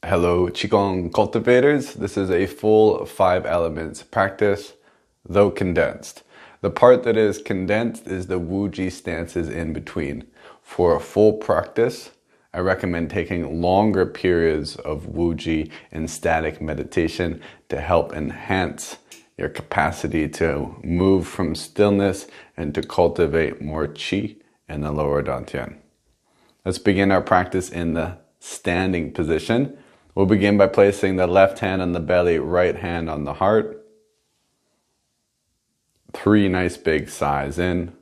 Hello Qigong cultivators, this is a full 5 elements practice, though condensed. The part that is condensed is the Wuji stances in between. For a full practice, I recommend taking longer periods of Wuji and static meditation to help enhance your capacity to move from stillness and to cultivate more Qi in the lower Dantian. Let's begin our practice in the standing position. We'll begin by placing the left hand on the belly, right hand on the heart. 3 nice big sighs in.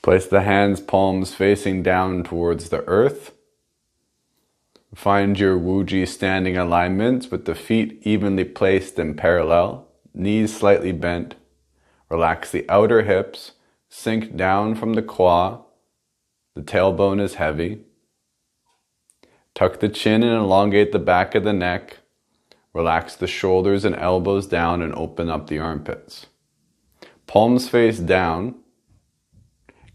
Place the hands, palms facing down towards the earth. Find your Wuji standing alignments with the feet evenly placed and parallel, knees slightly bent. Relax the outer hips, sink down from the qua. The tailbone is heavy. Tuck the chin and elongate the back of the neck. Relax the shoulders and elbows down and open up the armpits. Palms face down.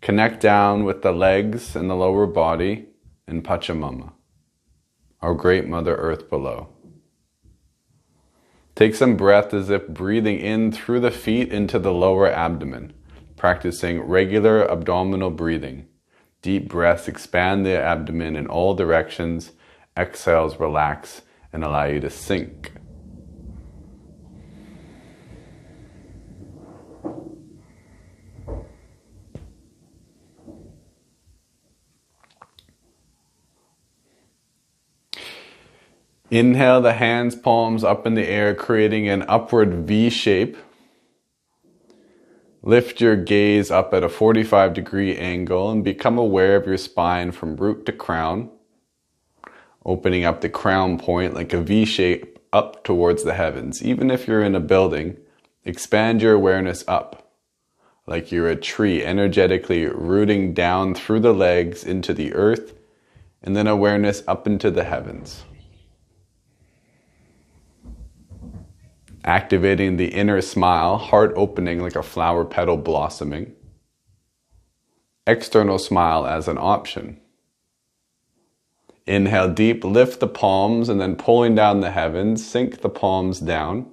Connect down with the legs and the lower body in Pachamama, our great Mother Earth below. Take some breath as if breathing in through the feet into the lower abdomen, practicing regular abdominal breathing. Deep breaths expand the abdomen in all directions. Exhales relax and allow you to sink. Inhale the hands, palms up in the air, creating an upward V shape. Lift your gaze up at a 45-degree angle and become aware of your spine from root to crown, opening up the crown point like a V shape up towards the heavens. Even if you're in a building, expand your awareness up, like you're a tree energetically rooting down through the legs into the earth, and then awareness up into the heavens. Activating the inner smile, heart opening like a flower petal blossoming. External smile as an option. Inhale deep, lift the palms, and then pulling down the heavens, sink the palms down.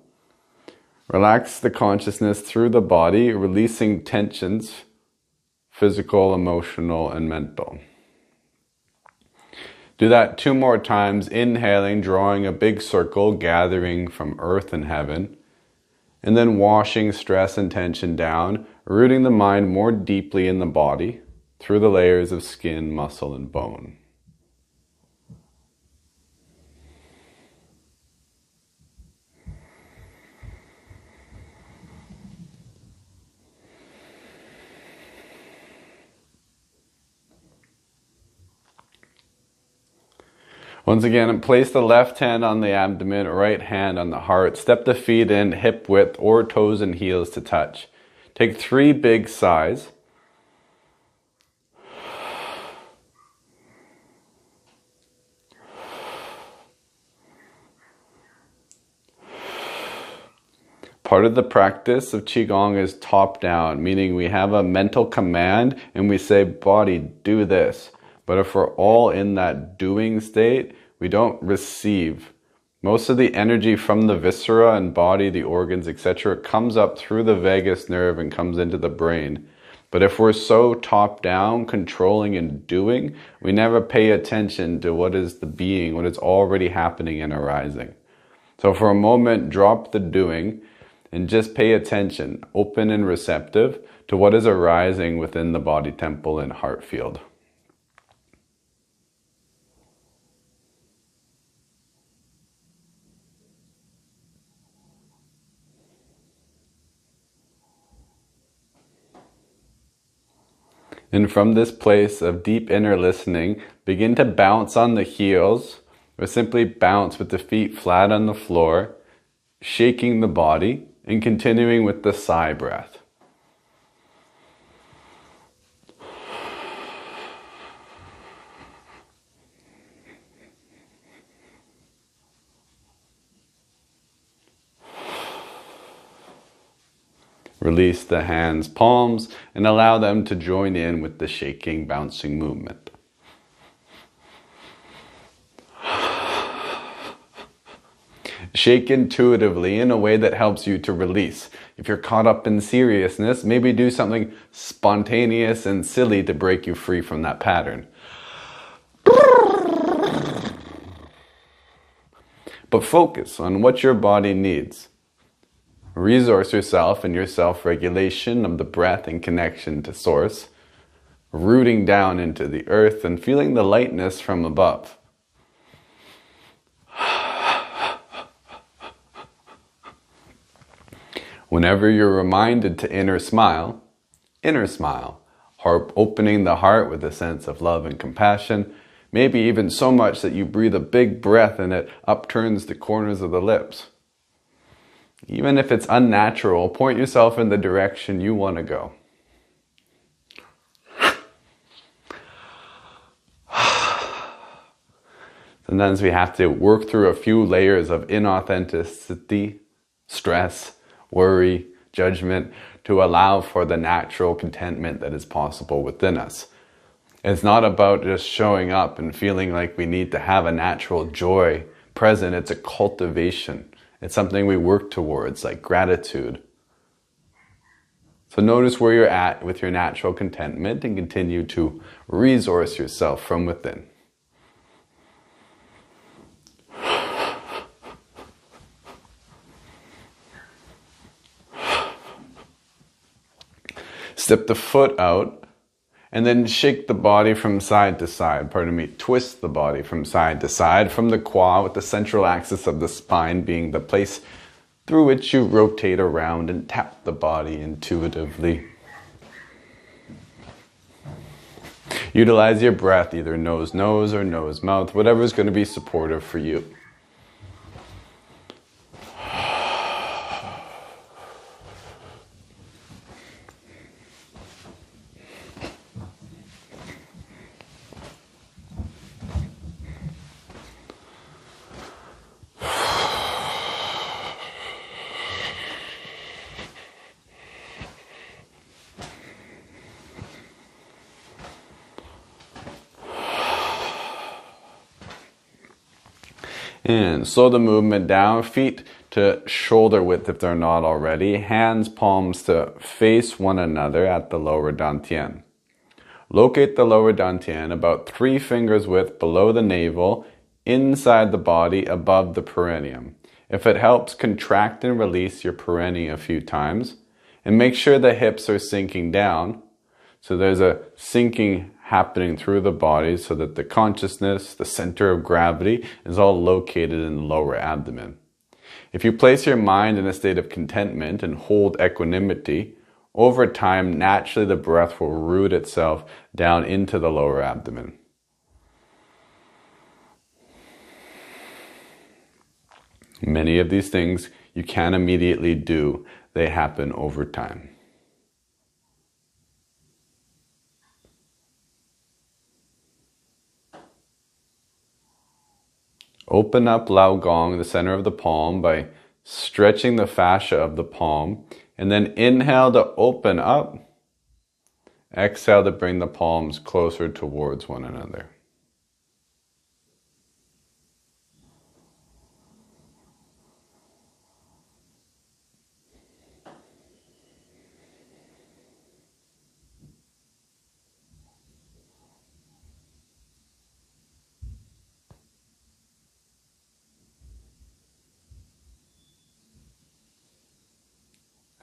Relax the consciousness through the body, releasing tensions, physical, emotional, and mental. Do that 2 more times, inhaling, drawing a big circle, gathering from earth and heaven, and then washing stress and tension down, rooting the mind more deeply in the body through the layers of skin, muscle, and bone. Once again, place the left hand on the abdomen, right hand on the heart. Step the feet in hip width or toes and heels to touch. Take 3 big sighs. Part of the practice of Qigong is top down, meaning we have a mental command and we say, body, do this. But if we're all in that doing state, we don't receive. Most of the energy from the viscera and body, the organs, etc. comes up through the vagus nerve and comes into the brain. But if we're so top down, controlling and doing, we never pay attention to what is the being, what is already happening and arising. So for a moment, drop the doing and just pay attention, open and receptive to what is arising within the body temple and heart field. And from this place of deep inner listening, begin to bounce on the heels, or simply bounce with the feet flat on the floor, shaking the body, and continuing with the sigh breath. Release the hands, palms, and allow them to join in with the shaking, bouncing movement. Shake intuitively in a way that helps you to release. If you're caught up in seriousness, maybe do something spontaneous and silly to break you free from that pattern. But focus on what your body needs. Resource yourself in your self-regulation of the breath and connection to source, rooting down into the earth and feeling the lightness from above. Whenever you're reminded to inner smile, opening the heart with a sense of love and compassion, maybe even so much that you breathe a big breath and it upturns the corners of the lips. Even if it's unnatural, point yourself in the direction you want to go. Sometimes we have to work through a few layers of inauthenticity, stress, worry, judgment, to allow for the natural contentment that is possible within us. It's not about just showing up and feeling like we need to have a natural joy present. It's a cultivation. It's something we work towards, like gratitude. So notice where you're at with your natural contentment and continue to resource yourself from within. Step the foot out and then shake the body from side to side. Twist the body from side to side from the qua, with the central axis of the spine being the place through which you rotate around and tap the body intuitively. Utilize your breath, either nose-nose or nose-mouth, whatever is going to be supportive for you. And slow the movement down, feet to shoulder width if they're not already, hands, palms to face one another at the lower dantian. Locate the lower dantian about 3 fingers width below the navel, inside the body, above the perineum. If it helps, contract and release your perineum a few times, and make sure the hips are sinking down. So there's a sinking happening through the body so that the consciousness, the center of gravity, is all located in the lower abdomen. If you place your mind in a state of contentment and hold equanimity, over time, naturally the breath will root itself down into the lower abdomen. Many of these things you can't immediately do. They happen over time. Open up Lao Gong, the center of the palm, by stretching the fascia of the palm, and then inhale to open up. Exhale to bring the palms closer towards one another.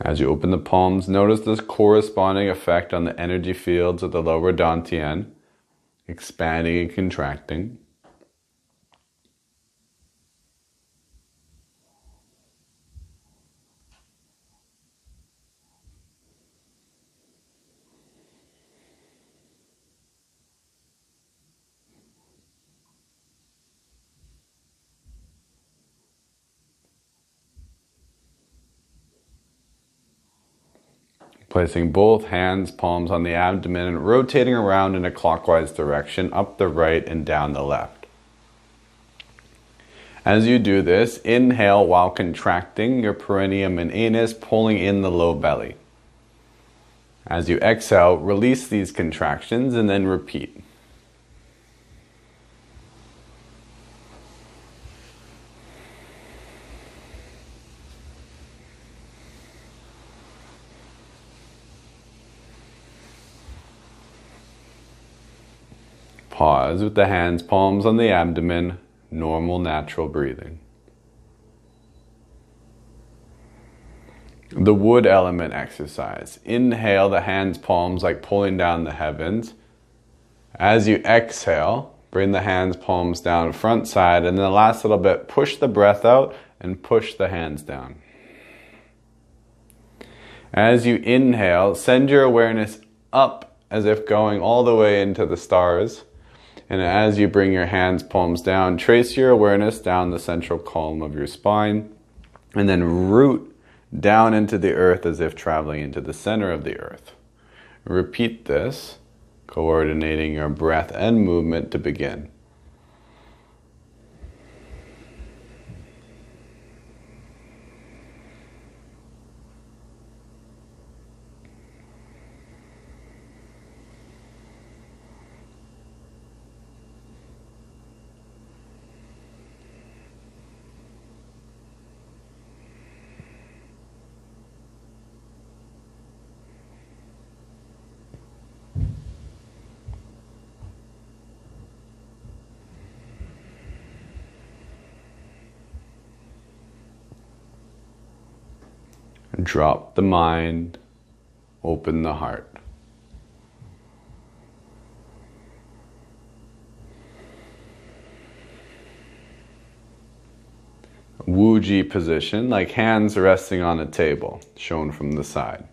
As you open the palms, notice this corresponding effect on the energy fields of the lower dantian, expanding and contracting. Placing both hands, palms on the abdomen and rotating around in a clockwise direction, up the right and down the left. As you do this, inhale while contracting your perineum and anus, pulling in the low belly. As you exhale, release these contractions and then repeat. Pause with the hands, palms on the abdomen, normal, natural breathing. The wood element exercise. Inhale the hands, palms like pulling down the heavens. As you exhale, bring the hands, palms down front side, and then the last little bit, push the breath out and push the hands down. As you inhale, send your awareness up as if going all the way into the stars. And as you bring your hands, palms down, trace your awareness down the central column of your spine, and then root down into the earth as if traveling into the center of the earth. Repeat this, coordinating your breath and movement to begin. Drop the mind, open the heart. Wuji position, like hands resting on a table, shown from the side.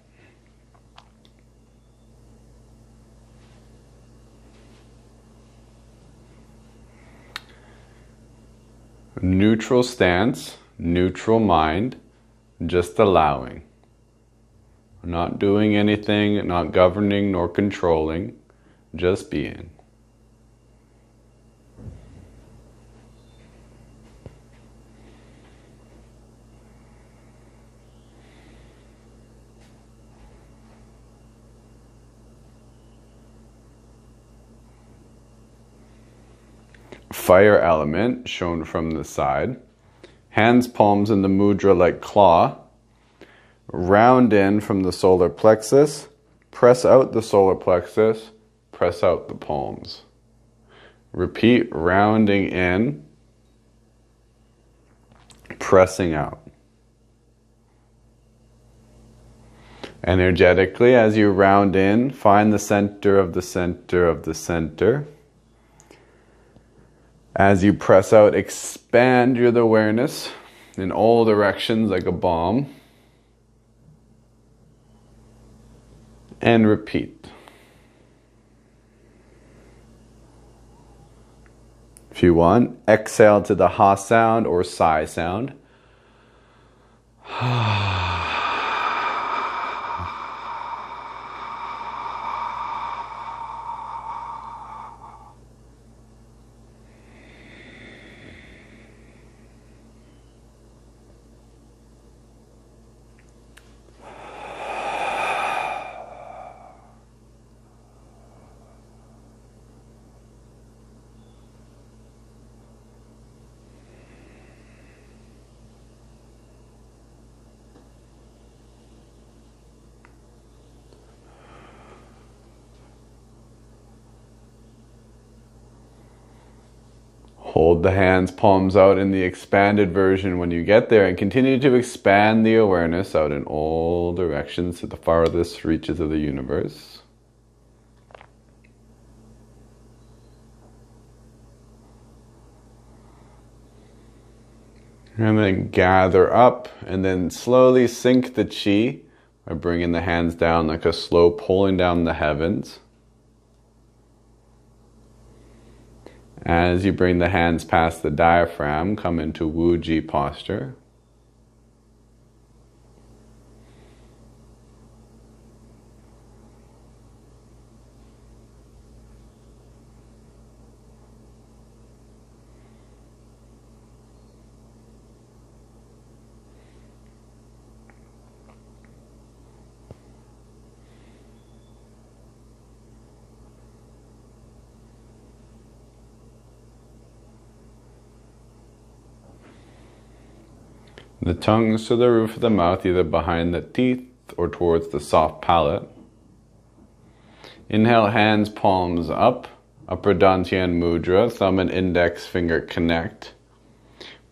Neutral stance, neutral mind. Just allowing. Not doing anything, not governing nor controlling, just being. Fire element, shown from the side. Hands, palms in the mudra like claw. Round in from the solar plexus. Press out the solar plexus. Press out the palms. Repeat, rounding in. Pressing out. Energetically, as you round in, find the center of the center of the center. As you press out, expand your awareness in all directions like a bomb. And repeat. If you want, exhale to the ha sound or sigh sound. Hold the hands, palms out in the expanded version when you get there, and continue to expand the awareness out in all directions to the farthest reaches of the universe. And then gather up and then slowly sink the chi by bringing the hands down like a slow pulling down the heavens. As you bring the hands past the diaphragm, come into Wuji posture. The tongues to the roof of the mouth, either behind the teeth or towards the soft palate. Inhale, hands, palms up. Upper Dantian Mudra, thumb and index finger connect.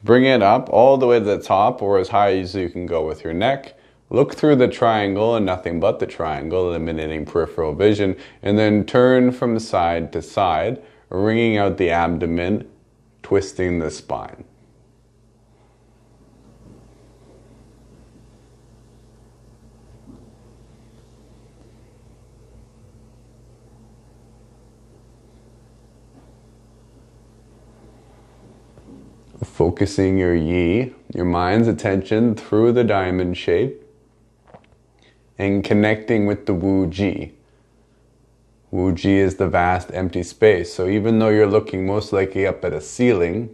Bring it up all the way to the top or as high as you can go with your neck. Look through the triangle and nothing but the triangle, eliminating peripheral vision, and then turn from side to side, wringing out the abdomen, twisting the spine. Focusing your yi, your mind's attention through the diamond shape and connecting with the Wu Ji. Wu Ji is the vast empty space. So even though you're looking most likely up at a ceiling,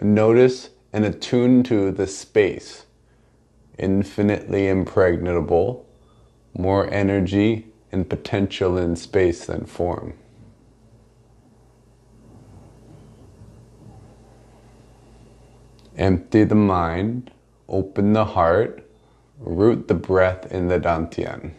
notice and attune to the space. Infinitely impregnable, more energy and potential in space than form. Empty the mind, open the heart, root the breath in the Dantian.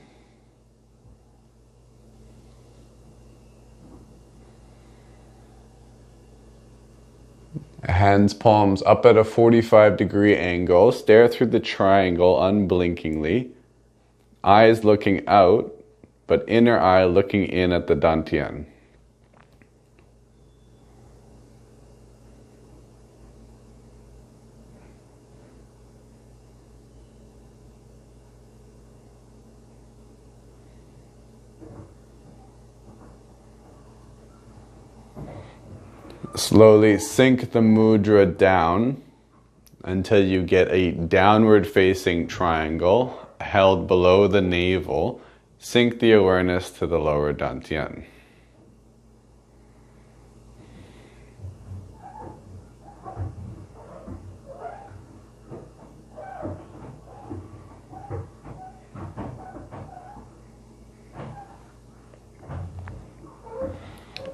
Hands, palms up at a 45-degree angle. Stare through the triangle unblinkingly. Eyes looking out, but inner eye looking in at the Dantian. Slowly sink the mudra down until you get a downward facing triangle held below the navel. Sink the awareness to the lower dantian.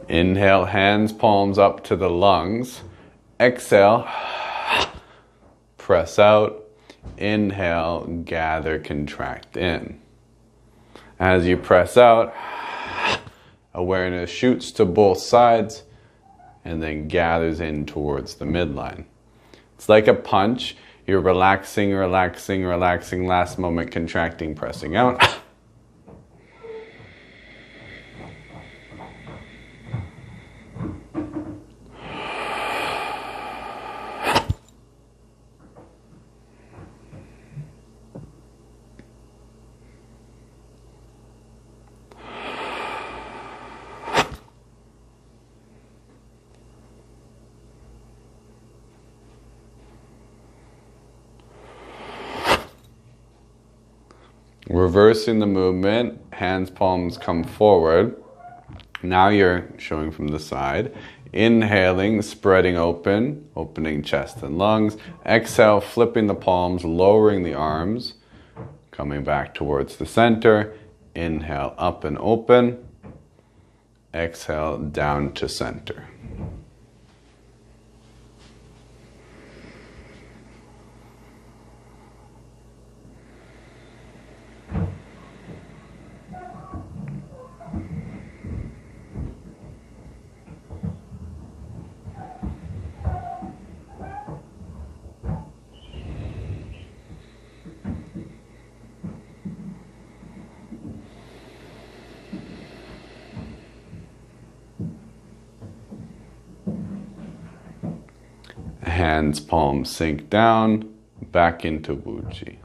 Inhale, hands, palms up to the lungs. Exhale, press out. Inhale, gather, contract in. As you press out, awareness shoots to both sides and then gathers in towards the midline. It's like a punch. You're relaxing, relaxing, relaxing, last moment contracting, pressing out. Reversing the movement, hands, palms come forward. Now you're showing from the side. Inhaling, spreading open, opening chest and lungs. Exhale, flipping the palms, lowering the arms, coming back towards the center. Inhale, up and open. Exhale, down to center. Hands, palms sink down, back into Wuji.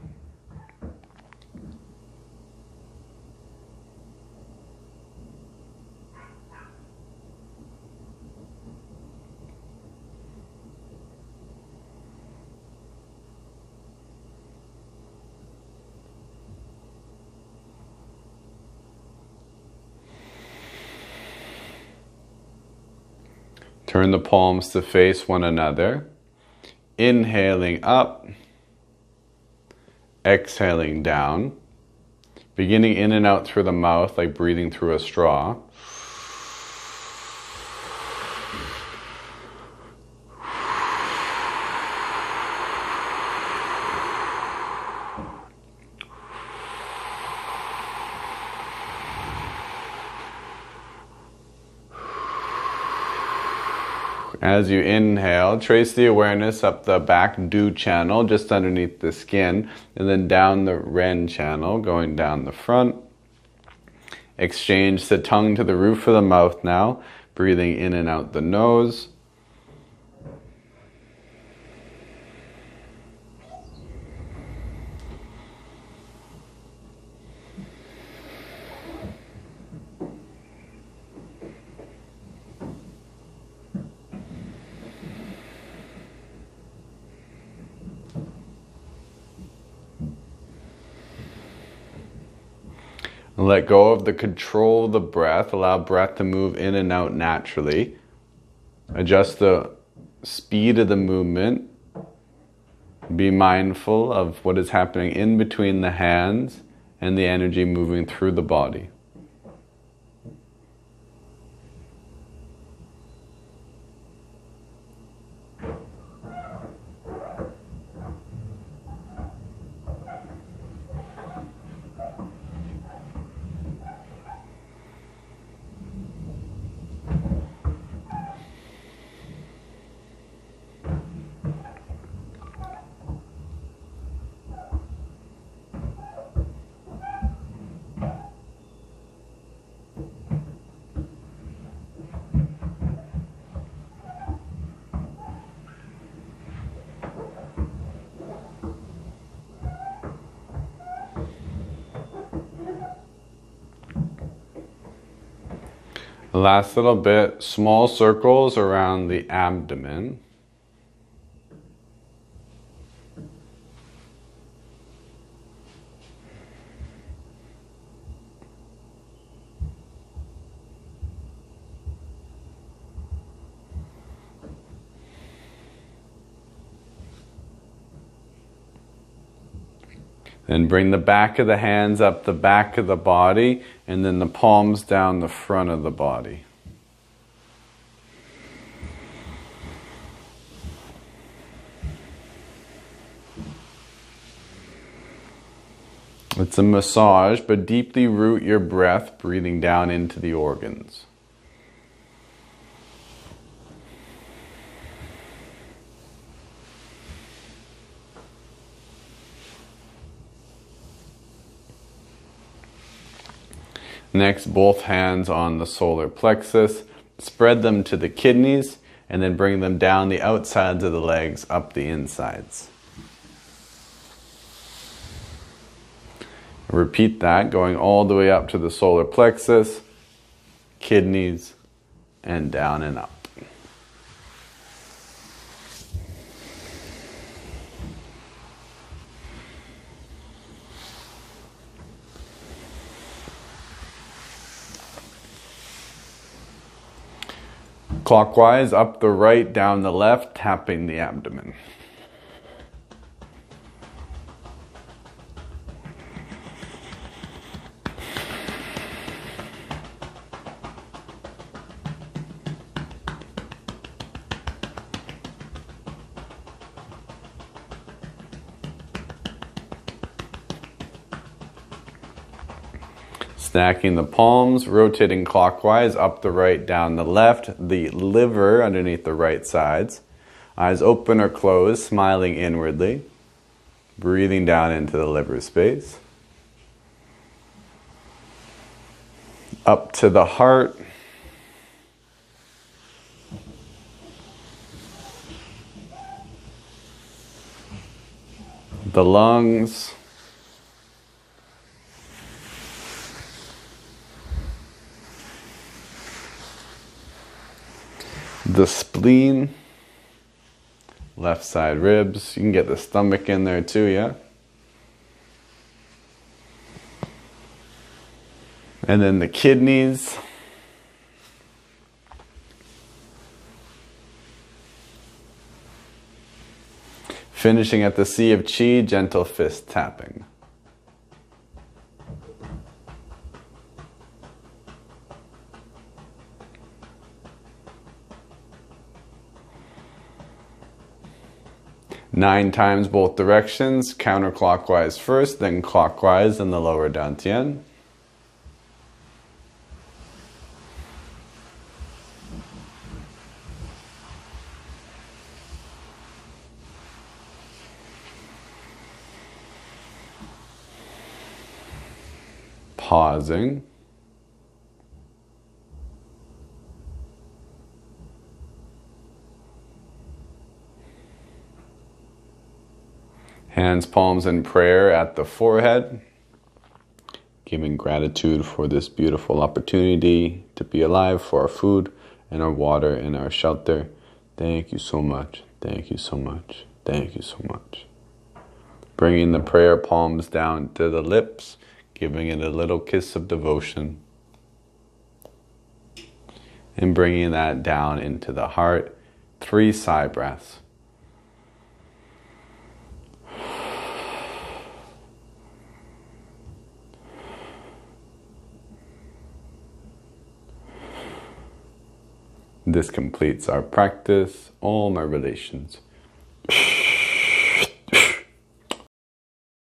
Turn the palms to face one another. Inhaling up, exhaling down, beginning in and out through the mouth like breathing through a straw. As you inhale, trace the awareness up the back du channel, just underneath the skin, and then down the ren channel, going down the front. Exchange the tongue to the roof of the mouth now, breathing in and out the nose. Let go of the control of the breath. Allow breath to move in and out naturally. Adjust the speed of the movement. Be mindful of what is happening in between the hands and the energy moving through the body. Last little bit, small circles around the abdomen. Then bring the back of the hands up the back of the body, and then the palms down the front of the body. It's a massage, but deeply root your breath, breathing down into the organs. Next, both hands on the solar plexus. Spread them to the kidneys, and then bring them down the outsides of the legs, up the insides. Repeat that, going all the way up to the solar plexus, kidneys, and down and up. Clockwise, up the right, down the left, tapping the abdomen. Stacking the palms, rotating clockwise, up the right, down the left, the liver underneath the right sides. Eyes open or closed, smiling inwardly. Breathing down into the liver space. Up to the heart. The lungs. The spleen, left side ribs. You can get the stomach in there too, yeah? And then the kidneys. Finishing at the Sea of Chi, gentle fist tapping. Nine times both directions, counterclockwise first, then clockwise in the lower dantian. pausing, hands, palms in prayer at the forehead, giving gratitude for this beautiful opportunity to be alive, for our food and our water and our shelter. Thank you so much. Thank you so much. Thank you so much. Bringing the prayer palms down to the lips, giving it a little kiss of devotion. And bringing that down into the heart. 3 sigh breaths. This completes our practice. All my relations